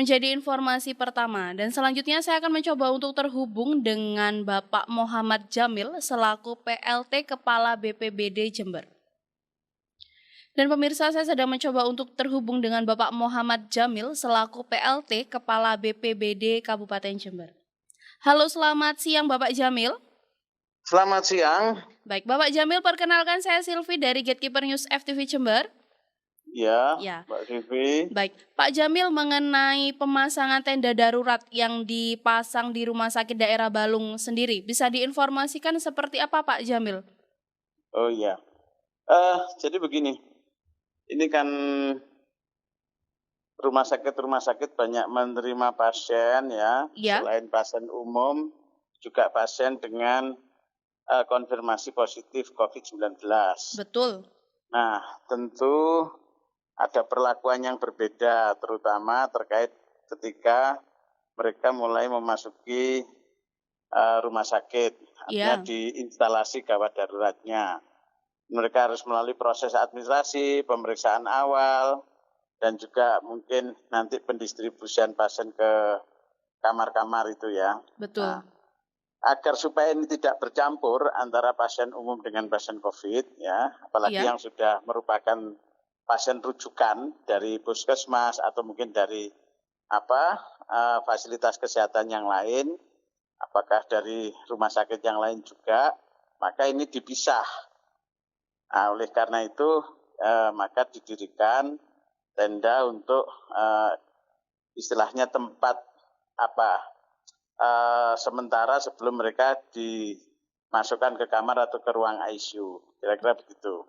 menjadi informasi pertama. Dan selanjutnya saya akan mencoba untuk terhubung dengan Bapak Muhammad Jamil selaku PLT Kepala BPBD Jember. Dan pemirsa, saya sedang mencoba untuk terhubung dengan Bapak Muhammad Jamil selaku PLT Kepala BPBD Kabupaten Jember. Halo, selamat siang Bapak Jamil. Selamat siang. Baik, Bapak Jamil, perkenalkan saya Silvi dari Gatekeeper News FTV Jember. Ya, Mbak Silvi. Baik, Pak Jamil, mengenai pemasangan tenda darurat yang dipasang di Rumah Sakit Daerah Balung sendiri, bisa diinformasikan seperti apa Pak Jamil? Oh iya, jadi begini, ini kan rumah sakit banyak menerima pasien ya, selain pasien umum, juga pasien dengan konfirmasi positif COVID-19. Betul. Nah, tentu ada perlakuan yang berbeda, terutama terkait ketika mereka mulai memasuki rumah sakit, artinya di instalasi gawat daruratnya. Mereka harus melalui proses administrasi, pemeriksaan awal, dan juga mungkin nanti pendistribusian pasien ke kamar-kamar itu ya. Betul. Nah, agar supaya ini tidak bercampur antara pasien umum dengan pasien COVID ya, apalagi yang sudah merupakan pasien rujukan dari puskesmas atau mungkin dari fasilitas kesehatan yang lain, apakah dari rumah sakit yang lain juga, maka ini dipisah. Nah, oleh karena itu maka didirikan tenda untuk istilahnya tempat sementara sebelum mereka dimasukkan ke kamar atau ke ruang ICU, kira-kira begitu.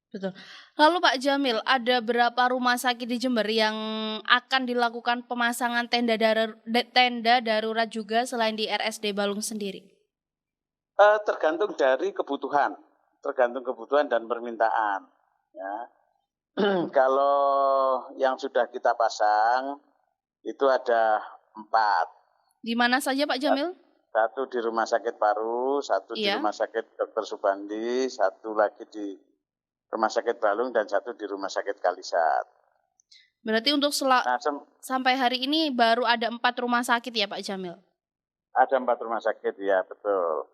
Betul. Lalu Pak Jamil, ada berapa rumah sakit di Jember yang akan dilakukan pemasangan tenda darurat juga selain di RSD Balung sendiri? Tergantung dari kebutuhan, dan permintaan. Ya. Kalau yang sudah kita pasang itu ada 4. Di mana saja Pak Jamil? Satu di Rumah Sakit Paru, satu di Rumah Sakit Dr. Subandi, satu lagi di Rumah Sakit Balung, dan satu di Rumah Sakit Kalisat. Berarti untuk sampai hari ini baru ada 4 rumah sakit ya Pak Jamil? Ada 4 rumah sakit, ya betul.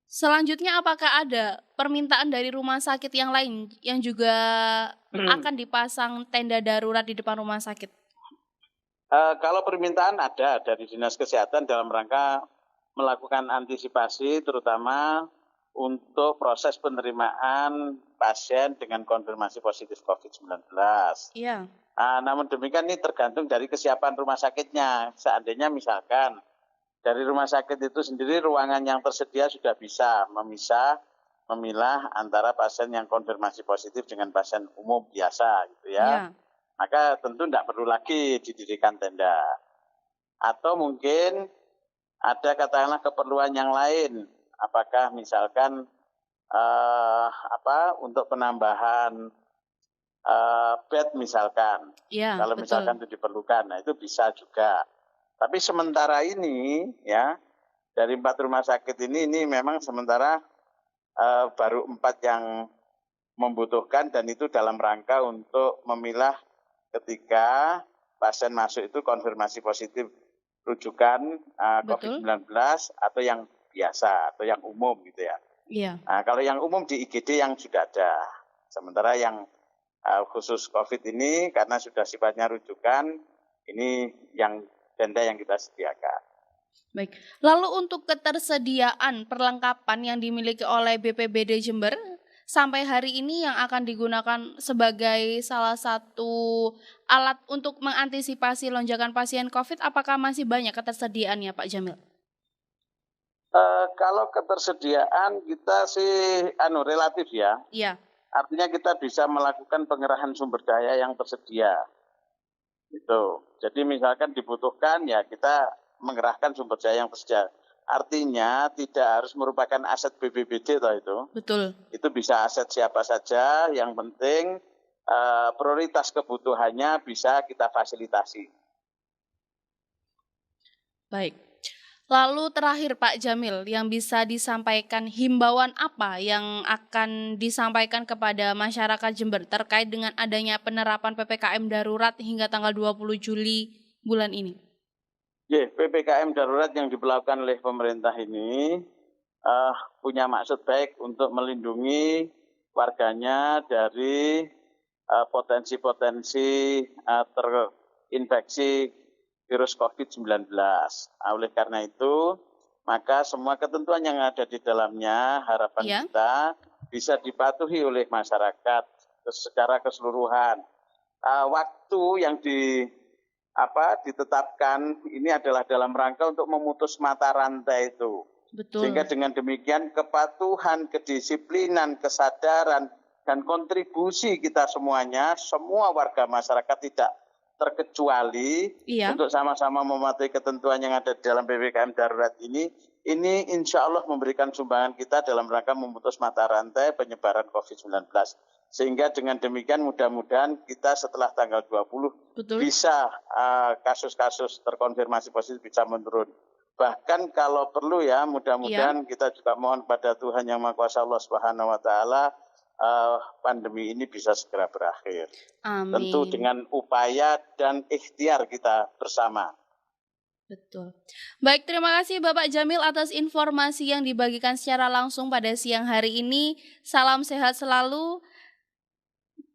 Selanjutnya apakah ada permintaan dari rumah sakit yang lain yang juga akan dipasang tenda darurat di depan rumah sakit? Kalau permintaan ada dari Dinas Kesehatan dalam rangka melakukan antisipasi terutama untuk proses penerimaan pasien dengan konfirmasi positif COVID-19. Iya. Namun demikian ini tergantung dari kesiapan rumah sakitnya. Seandainya misalkan dari rumah sakit itu sendiri ruangan yang tersedia sudah bisa memilah antara pasien yang konfirmasi positif dengan pasien umum biasa gitu ya. Maka tentu tidak perlu lagi didirikan tenda. Atau mungkin ada katakanlah keperluan yang lain. Apakah misalkan untuk penambahan bed misalkan. Kalau misalkan itu diperlukan, nah itu bisa juga. Tapi sementara ini ya dari 4 rumah sakit ini memang sementara baru 4 yang membutuhkan, dan itu dalam rangka untuk memilah ketika pasien masuk itu konfirmasi positif rujukan COVID-19 atau yang biasa atau yang umum gitu ya. Nah, kalau yang umum di IGD yang sudah ada. Sementara yang khusus COVID ini karena sudah sifatnya rujukan, ini yang tenda yang kita sediakan. Baik. Lalu untuk ketersediaan perlengkapan yang dimiliki oleh BPBD Jember sampai hari ini yang akan digunakan sebagai salah satu alat untuk mengantisipasi lonjakan pasien COVID, apakah masih banyak ketersediaannya Pak Jamil? Kalau ketersediaan kita sih relatif ya. Iya. Artinya kita bisa melakukan pengerahan sumber daya yang tersedia. Gitu. Jadi misalkan dibutuhkan ya kita mengerahkan sumber daya yang tersedia. Artinya tidak harus merupakan aset BPBD toh itu. Betul. Itu bisa aset siapa saja, yang penting prioritas kebutuhannya bisa kita fasilitasi. Baik. Lalu terakhir Pak Jamil, yang bisa disampaikan, himbauan apa yang akan disampaikan kepada masyarakat Jember terkait dengan adanya penerapan PPKM darurat hingga tanggal 20 Juli bulan ini? PPKM darurat yang diberlakukan oleh pemerintah ini punya maksud baik untuk melindungi warganya dari potensi-potensi terinfeksi virus COVID-19. Oleh karena itu, maka semua ketentuan yang ada di dalamnya harapan kita bisa dipatuhi oleh masyarakat secara keseluruhan. Waktu yang ditetapkan ini adalah dalam rangka untuk memutus mata rantai itu. Betul. Sehingga dengan demikian kepatuhan, kedisiplinan, kesadaran, dan kontribusi kita semuanya, semua warga masyarakat tidak terkecuali untuk sama-sama mematuhi ketentuan yang ada di dalam PPKM darurat ini insya Allah memberikan sumbangan kita dalam rangka memutus mata rantai penyebaran COVID-19. Sehingga dengan demikian mudah-mudahan kita setelah tanggal 20 bisa kasus-kasus terkonfirmasi positif bisa menurun. Bahkan kalau perlu ya mudah-mudahan kita juga mohon pada Tuhan Yang Maha Kuasa Allah Subhanahu wa taala pandemi ini bisa segera berakhir. Amin. Tentu dengan upaya dan ikhtiar kita bersama. Betul. Baik, terima kasih Bapak Jamil atas informasi yang dibagikan secara langsung pada siang hari ini. Salam sehat selalu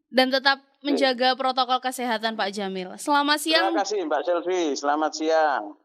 dan tetap menjaga protokol kesehatan Pak Jamil. Selamat siang. Terima kasih Mbak Selvi, selamat siang.